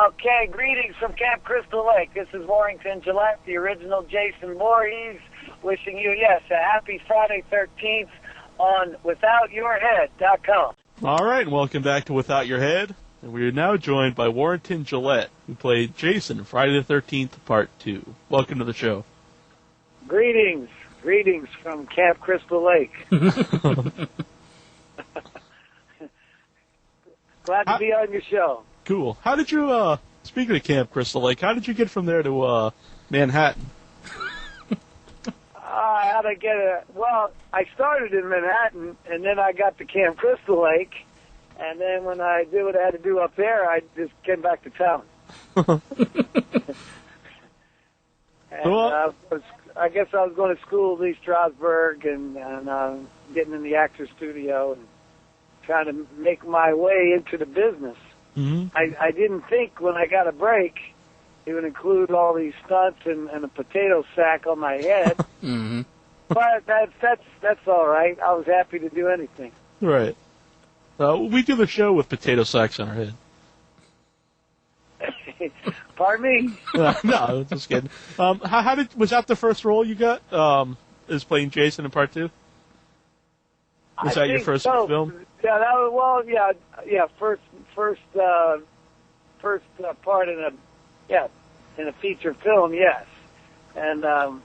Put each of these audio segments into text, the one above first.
Okay, greetings from Camp Crystal Lake. This is Warrington, Gillette, the original Jason Voorhees, wishing you, yes, a happy Friday 13th on WithoutYourHead.com. All right, and welcome back to Without Your Head. And we are now joined by Warrington Gillette, who played Jason in Friday the 13th, Part 2. Welcome to the show. Greetings from Camp Crystal Lake. Glad to be on your show. Cool. How did you, speaking of Camp Crystal Lake, how did you get from there to Manhattan? How to get well, I started in Manhattan, and then I got to Camp Crystal Lake, and then when I did what I had to do up there, I just came back to town. And I guess I was going to school in East Strasbourg and getting in the actor's studio and trying to make my way into the business. Mm-hmm. I didn't think when I got a break it would include all these stunts and a potato sack on my head. Mm-hmm. But that's all right. I was happy to do anything. Right. We do the show with potato sacks on our head. Pardon me? No, just kidding. Was that the first role you got? Is playing Jason in Part 2? Was that your first film? Yeah, that was, first part in a feature film, yes. And I've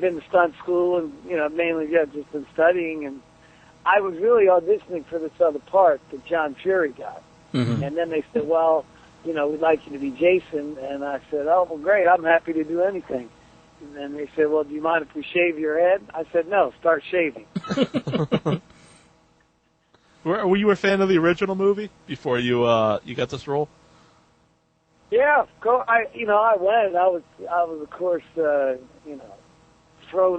been to stunt school and mainly just been studying, and I was really auditioning for this other part that John Fury got. Mm-hmm. And then they said, well, we'd like you to be Jason, and I said, oh, well, great, I'm happy to do anything. And then they said, well, do you mind if we shave your head? I said, no, start shaving. Were you a fan of the original movie before you got this role? Yeah, I went. I was of course, thrown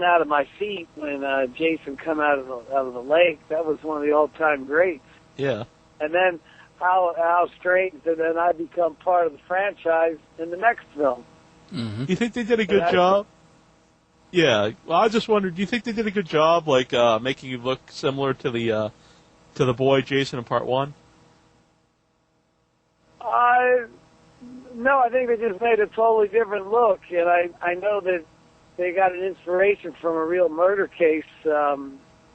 out of my seat when Jason come out of the lake. That was one of the all-time greats. Yeah. And then how strange that then I become part of the franchise in the next film. Mm-hmm. You think they did a good job? Yeah. Well, I just wondered, do you think they did a good job, like making you look similar to the boy Jason in Part 1? No, I think they just made a totally different look, and I know that they got an inspiration from a real murder case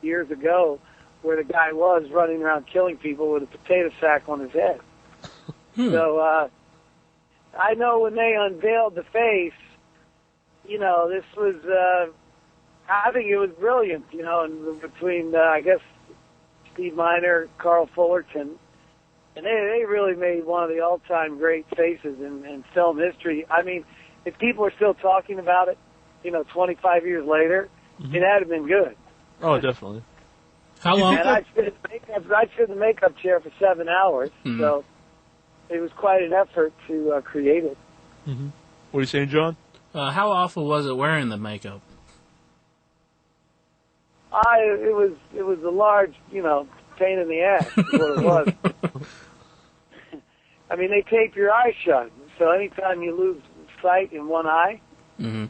years ago where the guy was running around killing people with a potato sack on his head. So I know when they unveiled the face, this was, I think it was brilliant, and between, I guess, Steve Miner, Carl Fullerton, and they really made one of the all-time great faces in film history. I mean, if people are still talking about it, 25 years later, mm-hmm. it had to been good. Oh, definitely. How long? And I'd sit in the makeup chair for 7 hours, mm-hmm. so it was quite an effort to create it. Mm-hmm. What are you saying, John? How awful was it wearing the makeup? It was a large, pain in the ass is what it was. I mean, they tape your eye shut, so anytime you lose sight in one eye, mm-hmm.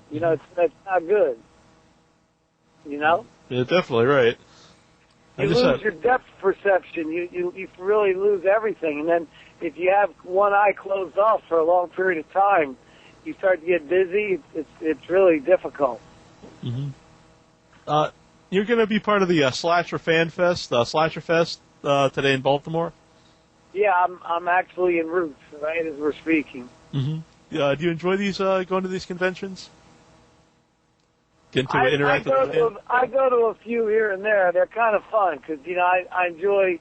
That's not good. Yeah, definitely right. You lose your depth perception. You really lose everything, and then if you have one eye closed off for a long period of time, you start to get dizzy. It's really difficult. Mm-hmm. You're going to be part of the Slasher Fan Fest, Slasher Fest today in Baltimore? Yeah, I'm actually en route, right, as we're speaking. Mm-hmm. Do you enjoy these, going to these conventions? Getting to interact with them? I go to a few here and there. They're kind of fun because, I enjoy,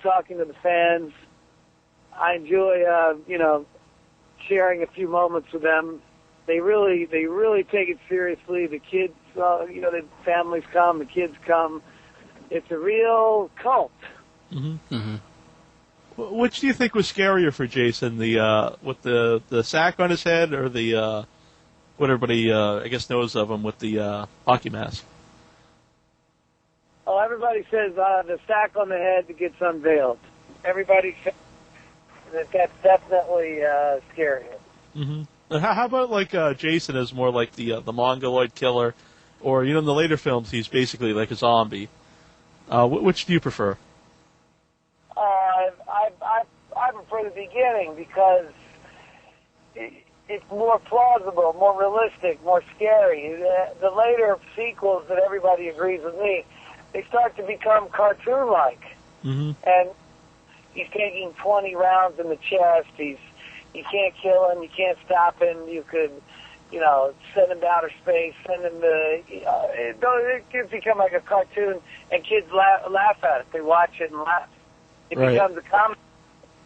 talking to the fans. I enjoy, sharing a few moments with them. They really take it seriously. The kids, the families come, the kids come. It's a real cult. Mm-hmm. Mm-hmm. Which do you think was scarier for Jason, with the sack on his head, or the what everybody I guess knows of him with the hockey mask? Oh, everybody says the sack on the head that gets unveiled. Everybody says that's definitely scarier. Mm-hmm. How about like Jason is more like the Mongoloid killer, or in the later films he's basically like a zombie. Which do you prefer? I for the beginning because it's more plausible, more realistic, more scary. The later sequels that everybody agrees with me, they start to become cartoon-like. Mm-hmm. And he's taking 20 rounds in the chest. You can't kill him. You can't stop him. You could, send him to outer space, send him to... it could become like a cartoon, and kids laugh at it. They watch it and laugh. It Right. becomes a comedy.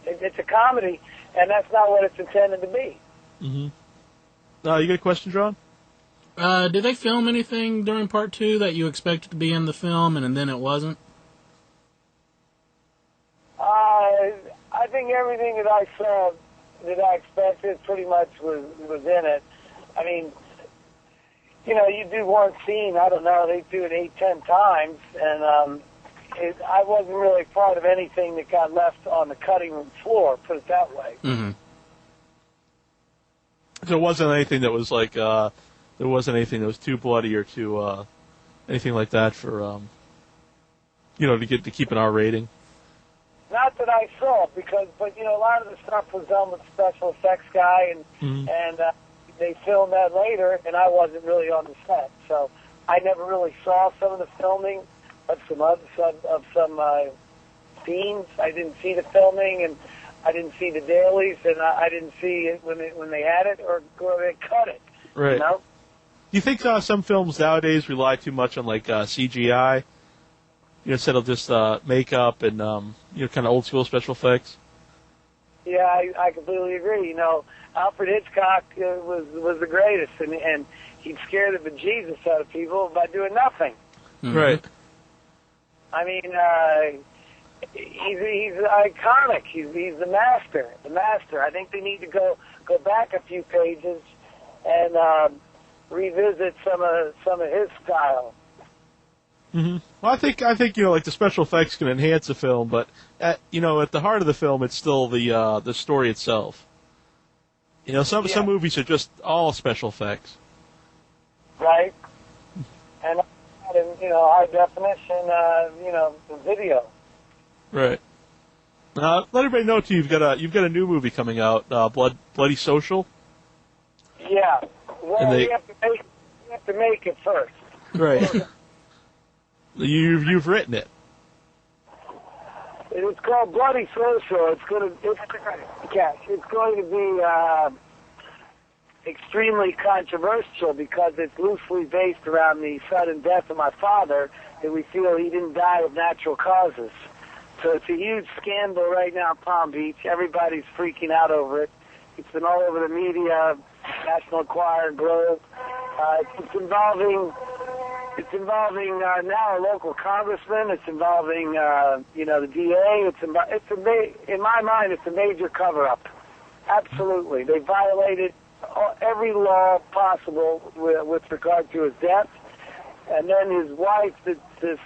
It's a comedy, and that's not what it's intended to be. Mm-hmm. You got a question, John? Did they film anything during part 2 that you expected to be in the film and then it wasn't? I think everything that I saw that I expected pretty much was in it. I mean, you do one scene, I don't know, they do it 8-10 times, and I wasn't really part of anything that got left on the cutting room floor, put it that way. Mm-hmm. So it wasn't anything that was like, there wasn't anything that was too bloody or too, anything like that for, to keep an R rating? Not that I saw, but a lot of the stuff was done with the special effects guy, and they filmed that later, and I wasn't really on the set, so I never really saw some of the filming of some scenes. I didn't see the filming, and I didn't see the dailies, and I didn't see it when they had it or they cut it. Right. Do you think some films nowadays rely too much on CGI? Instead of just makeup and kind of old school special effects. Yeah, I completely agree. Alfred Hitchcock was the greatest, and he'd scare the bejesus out of people by doing nothing. Mm-hmm. Right. I mean, he's iconic. He's the master. The master. I think they need to go back a few pages and revisit some of his style. Mm-hmm. Well, I think the special effects can enhance a film, but at the heart of the film, it's still the story itself. Some movies are just all special effects. Right. And high definition, the video. Right. Let everybody know too. You've got a new movie coming out, Bloody Social. Yeah. Well, we have to make it first. Right. You've written it. It was called Bloody Social. It's going to be extremely controversial because it's loosely based around the sudden death of my father, that we feel he didn't die of natural causes. So it's a huge scandal right now in Palm Beach. Everybody's freaking out over it. It's been all over the media, National Enquirer, Globe. It's involving now a local congressman. It's involving the DA. In my mind, it's a major cover-up. Absolutely, they violated every law possible with regard to his death. And then his wife, this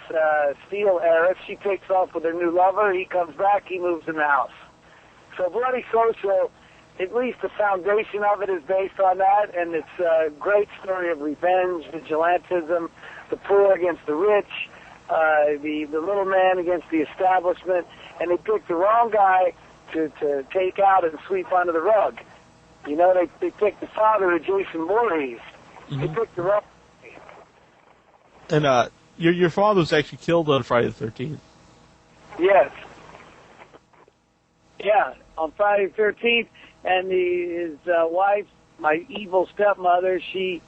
Steele heiress, she takes off with her new lover. He comes back. He moves in the house. So Bloody Social, at least the foundation of it is based on that, and it's a great story of revenge, vigilantism, the poor against the rich, the little man against the establishment, and they picked the wrong guy to take out and sweep under the rug. They picked the father of Jason Voorhees. Mm-hmm. They picked the wrong guy. And your father was actually killed on Friday the 13th. Yes. Yeah, on Friday the 13th, and his wife, my evil stepmother, she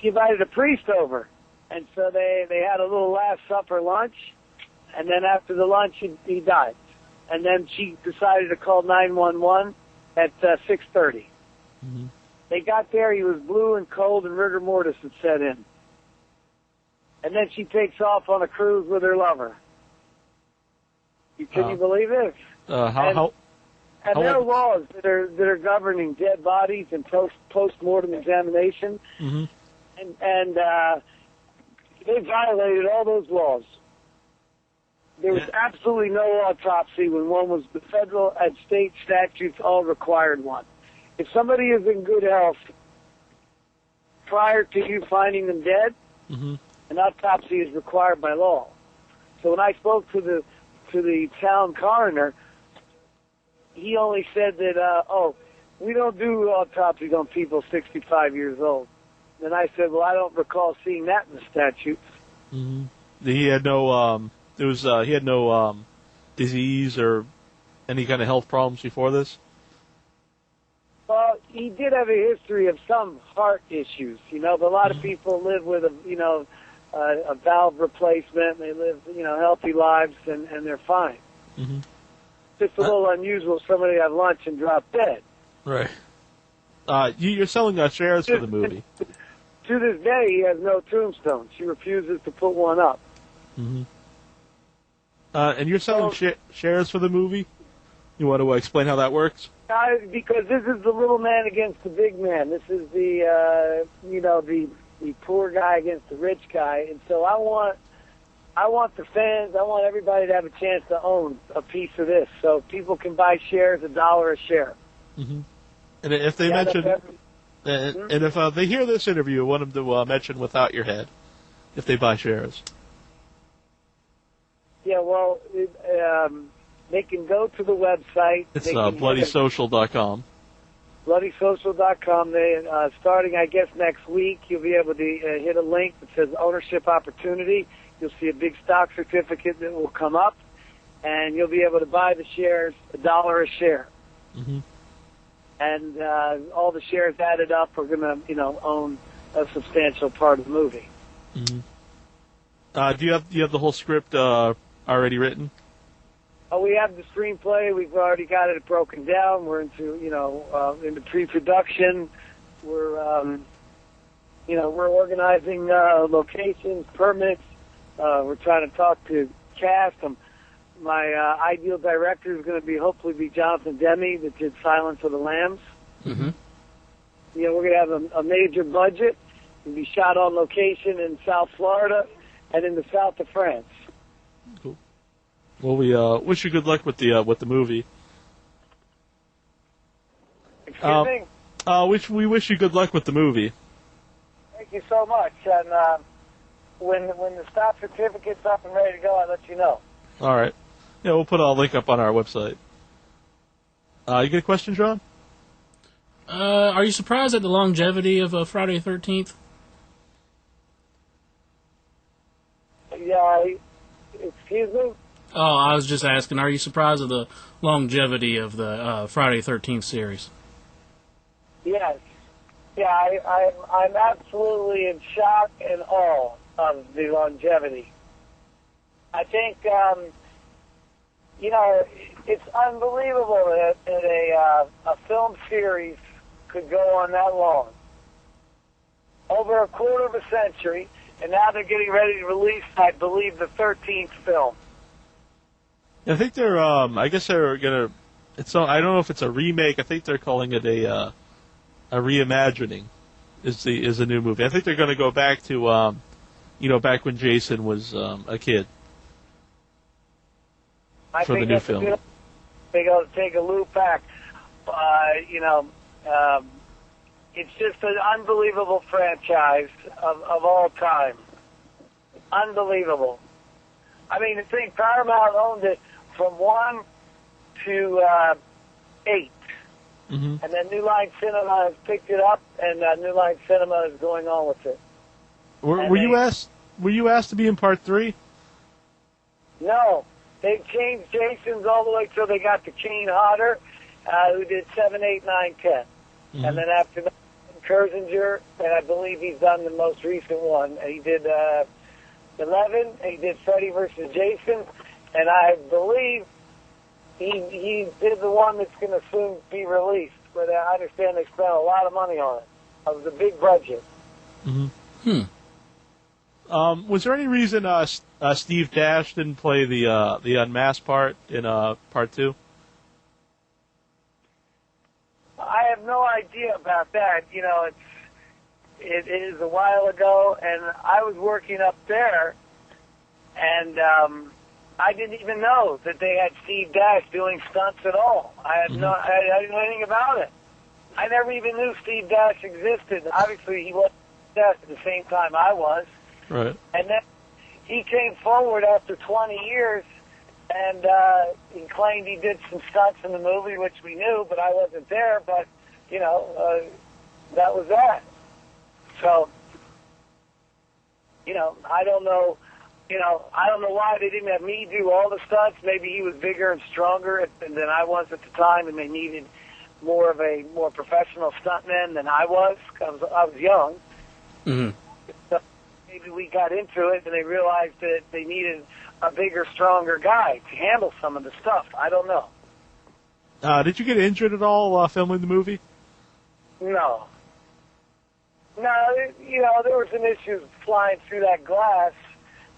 invited a priest over. And so they had a little Last Supper lunch, and then after the lunch, he died. And then she decided to call 911 at 6:30. Mm-hmm. They got there, he was blue and cold, and rigor mortis had set in. And then she takes off on a cruise with her lover. Can you believe this? And there are laws that are governing dead bodies and post-mortem examination. Mm-hmm. And they violated all those laws. There was absolutely no autopsy when one was the federal and state statutes all required one. If somebody is in good health prior to you finding them dead, mm-hmm. an autopsy is required by law. So when I spoke to the town coroner, he only said that, we don't do autopsies on people 65 years old. And I said, well, I don't recall seeing that in the statutes. Mm-hmm. He had no, he had no disease or any kind of health problems before this? Well, he did have a history of some heart issues, but a lot of people live with a valve replacement. They live, healthy lives, and they're fine. Mm-hmm. Just a little unusual. Somebody have lunch and drop dead. Right. You're selling shares for the movie. To this day, he has no tombstone. She refuses to put one up. Mm-hmm. And you're selling shares for the movie? You want to explain how that works? Because this is the little man against the big man. This is the the poor guy against the rich guy, and so I want the fans, I want everybody to have a chance to own a piece of this, so people can buy shares $1 a share. Mm-hmm. And if they mention, and if they hear this interview, I want them to mention without your head if they buy shares. Yeah, well, they can go to the website. It's BloodySocial.com. BloodySocial.com. They starting, I guess, next week, you'll be able to hit a link that says Ownership Opportunity. You'll see a big stock certificate that will come up, and you'll be able to buy the shares $1 a share. Mm-hmm. And all the shares added up are going to, own a substantial part of the movie. Mm-hmm. Do you have the whole script already written? Oh, we have the screenplay. We've already got it broken down. We're into, into pre-production. We're, we're organizing locations, permits. We're trying to talk to cast. My ideal director is going to hopefully be Jonathan Demme, that did Silence of the Lambs. Mm-hmm. We're going to have a major budget. It'll be shot on location in South Florida and in the south of France. Cool. Well, we wish you good luck with the movie. Excuse me? We wish you good luck with the movie. Thank you so much. And when the stock certificate's up and ready to go, I'll let you know. All right. Yeah, we'll put a link up on our website. You get a question, John? Are you surprised at the longevity of Friday the 13th? Yeah, excuse me? Oh, I was just asking, are you surprised at the longevity of the Friday the 13th series? Yes. Yeah, I'm absolutely in shock and awe of the longevity. I think, it's unbelievable that a film series could go on that long. Over a quarter of a century, and now they're getting ready to release, I believe, the 13th film. I think they're, I guess they're gonna, I don't know if it's a remake, I think they're calling it a reimagining, is the new movie. I think they're gonna go back to, back when Jason was, a kid. For the new film. They go take a loop back. It's just an unbelievable franchise of all time. Unbelievable. I mean, the thing, Paramount owned it from 1 to 8. Mm-hmm. And then New Line Cinema has picked it up, and New Line Cinema is going on with it. Were you asked to be in part 3? No. They've changed Jason's all the way till they got to Kane Hodder, who did 7, 8, 9, 10. Mm-hmm. And then after that, Kersinger, and I believe he's done the most recent one. He did 11, and he did Freddy versus Jason, and I believe he did the one that's going to soon be released. But I understand they spent a lot of money on it. It was a big budget. Mm-hmm. Was there any reason Steve Dash didn't play the unmasked part in part 2? I have no idea about that. It is a while ago, and I was working up there, and I didn't even know that they had Steve Dash doing stunts at all. I didn't know anything about it. I never even knew Steve Dash existed. Obviously, he was Dash at the same time I was. Right. And then he came forward after 20 years And he claimed he did some stunts in the movie, which we knew, but I wasn't there. But, that was that. So, I don't know. I don't know why they didn't have me do all the stunts. Maybe he was bigger and stronger than I was at the time, and they needed more of a more professional stuntman than I was, because I was young. Mm-hmm. So maybe we got into it, and they realized that they needed a bigger, stronger guy to handle some of the stuff. I don't know. Did you get injured at all filming the movie? No. No, there were some issues flying through that glass,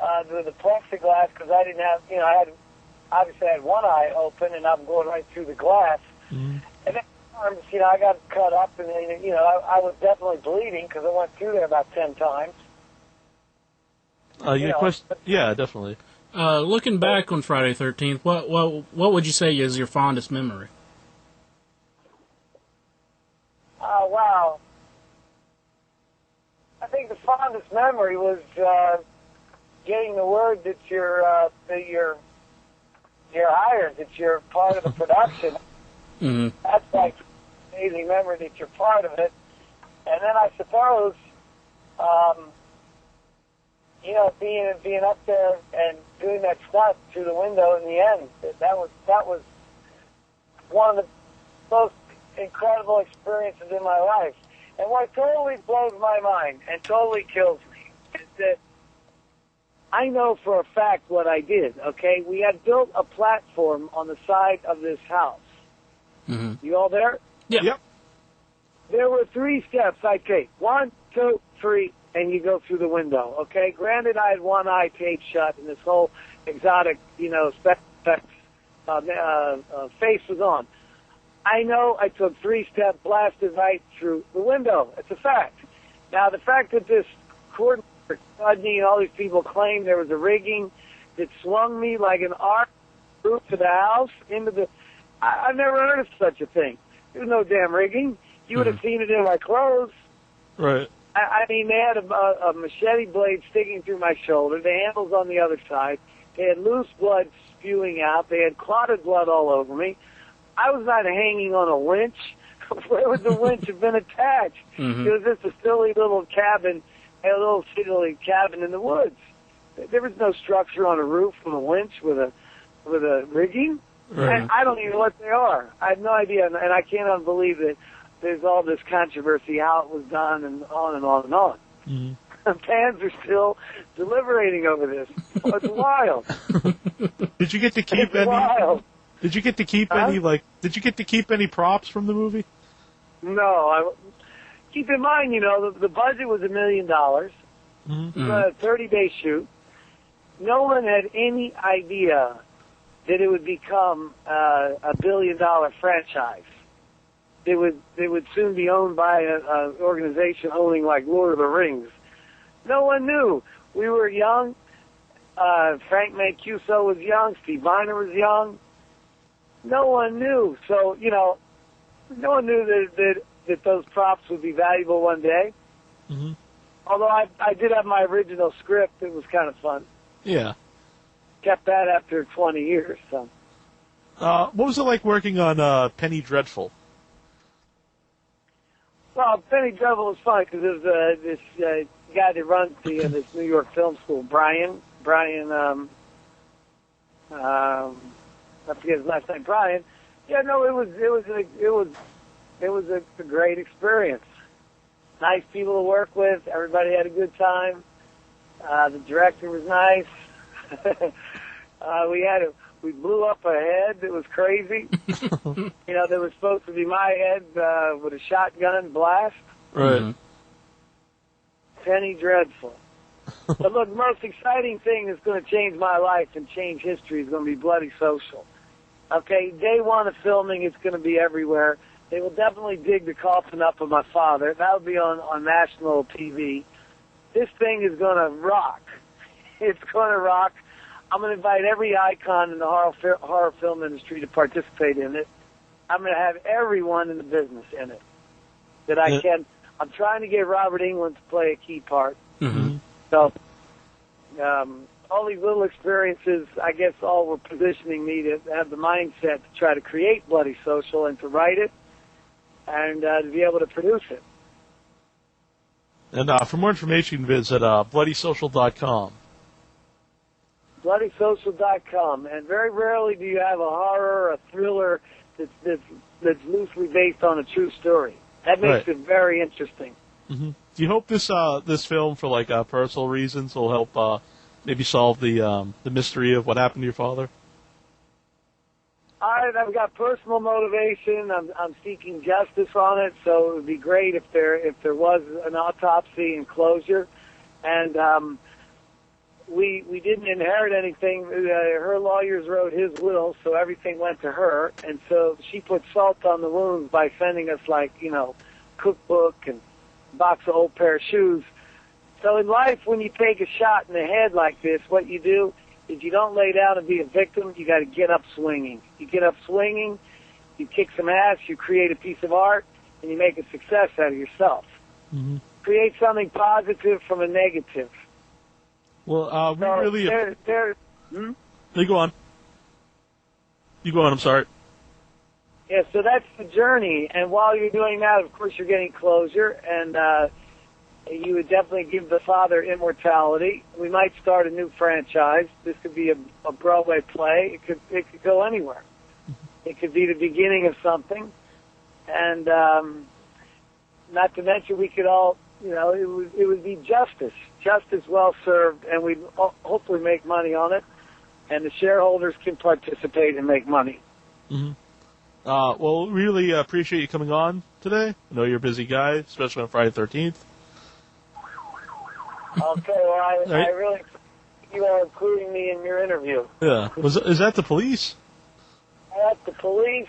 the plexiglass, because I didn't have, obviously I had one eye open, and I'm going right through the glass. Mm-hmm. And then, I got cut up, and, I was definitely bleeding, because I went through there about 10 times. Yeah, definitely. Looking back on Friday 13th, what would you say is your fondest memory? Wow. I think the fondest memory was getting the word that you're hired, that you're part of the production. Mm-hmm. That's like an amazing memory that you're part of it. And then I suppose, being up there and doing that stunt through the window in the end, that was one of the most incredible experiences in my life. And what totally blows my mind and totally kills me is that I know for a fact what I did, okay? We had built a platform on the side of this house. Mm-hmm. You all there? Yeah. Yep. There were 3 steps I take. 1, 2, 3, and you go through the window, okay? Granted, I had one eye taped shut, and this whole exotic, face was on. I know I took 3 steps, blasted right through the window. It's a fact. Now, the fact that this coordinator, Budney, and all these people claim there was a rigging that swung me like an arc roof to the house into the... I've never heard of such a thing. There's no damn rigging. You would have seen it in my clothes. Right. I mean, they had a machete blade sticking through my shoulder. The handle's on the other side. They had loose blood spewing out. They had clotted blood all over me. I was not hanging on a winch. Where would the winch have been attached? Mm-hmm. It was just a silly little cabin, in the woods. There was no structure on a roof with a winch with a rigging. Right. I don't even know what they are. I have no idea, and I cannot believe that there's all this controversy how it was done and on and on and on. Mm-hmm. Fans are still deliberating over this. Oh, it's wild. Did you get to keep It's wild. Did you get to keep Did you get to keep any props from the movie? No. Keep in mind, the budget was $1 million. Mm-hmm. It was a 30-day shoot. No one had any idea that it would become a $1 billion franchise. It would soon be owned by an organization owning like Lord of the Rings. No one knew. We were young. Frank Mancuso was young. Steve Miner was young. No one knew. So, no one knew that those props would be valuable one day. Mm-hmm. Although I did have my original script. It was kind of fun. Yeah. Kept that after 20 years. So. What was it like working on Penny Dreadful? Well, Penny Dreadful was fun because it was this guy that runs this New York Film School, Brian. I forget his last name, Brian. Yeah, no, it was a great experience. Nice people to work with. Everybody had a good time. The director was nice. We blew up a head that was crazy. That was supposed to be my head with a shotgun blast. Right. Penny Dreadful. But look, the most exciting thing that's going to change my life and change history is going to be Bloody Social. Okay, day one of filming, it's going to be everywhere. They will definitely dig the coffin up of my father. That will be on national TV. This thing is going to rock. It's going to rock. I'm going to invite every icon in the horror film industry to participate in it. I'm going to have everyone in the business in it that I can. I'm trying to get Robert Englund to play a key part. Mm-hmm. So, all these little experiences, I guess, all were positioning me to have the mindset to try to create Bloody Social and to write it and to be able to produce it. And for more information, visit bloodysocial.com. BloodySocial.com. And very rarely do you have a horror or a thriller that's loosely based on a true story. That makes it very interesting. Mm-hmm. Do you hope this film, for like personal reasons, will help maybe solve the mystery of what happened to your father? I've got personal motivation. I'm seeking justice on it, so it would be great if there was an autopsy and closure. And we didn't inherit anything. Her lawyers wrote his will, so everything went to her. And so she put salt on the wounds by sending us, like, cookbook and box of old pair of shoes. So in life, when you take a shot in the head like this, what you do is you don't lay down and be a victim. You got to get up swinging. You get up swinging, you kick some ass, you create a piece of art, and you make a success out of yourself. Mm-hmm. Create something positive from a negative. Well, we really... You go on. You go on, I'm sorry. Yeah, so that's the journey. And while you're doing that, of course, you're getting closure, and you would definitely give the father immortality. We might start a new franchise. This could be a Broadway play. It could go anywhere. It could be the beginning of something. And not to mention we could all, it would be justice. Justice well served, and we'd hopefully make money on it. And the shareholders can participate and make money. Mm-hmm. Well, really appreciate you coming on today. I know you're a busy guy, especially on Friday the 13th. Okay, well, I really appreciate you all including me in your interview. Yeah. Is that the police? That's the police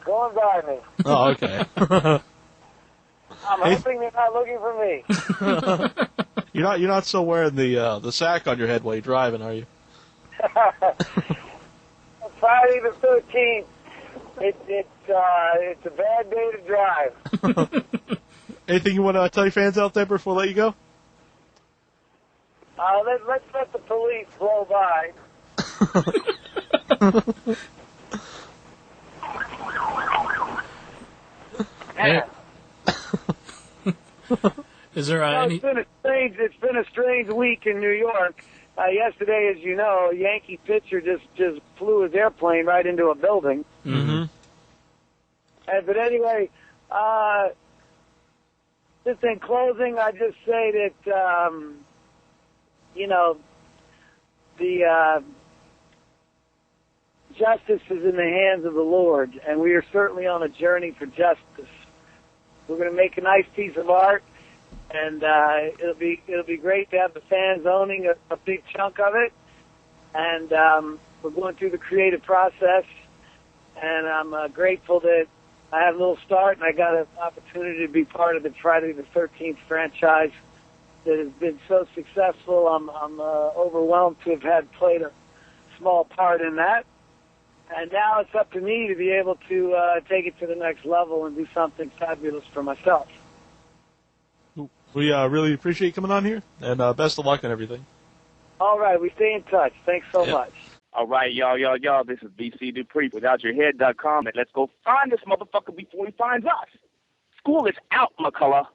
going by me. Oh, okay. I'm hoping they're not looking for me. You're not still wearing the sack on your head while you're driving, are you? Friday the 13th. It's a bad day to drive. Anything you want to tell your fans out there before I let you go? Let's let the police blow by. Yeah. Is there any? It's been a strange week in New York. Yesterday, as you know, a Yankee pitcher just flew his airplane right into a building. Mm-hmm. But anyway, just in closing, I just say that the justice is in the hands of the Lord, and we are certainly on a journey for justice. We're going to make a nice piece of art, and it'll be great to have the fans owning a big chunk of it. And we're going through the creative process, and I'm grateful that I have a little start, and I got an opportunity to be part of the Friday the 13th franchise that has been so successful. I'm overwhelmed to have played a small part in that. And now it's up to me to be able to take it to the next level and do something fabulous for myself. We really appreciate you coming on here, and best of luck on everything. All right, we stay in touch. Thanks so much. All right, y'all. This is BC Dupree, withoutyourhead.com, and let's go find this motherfucker before he finds us. School is out, McCullough.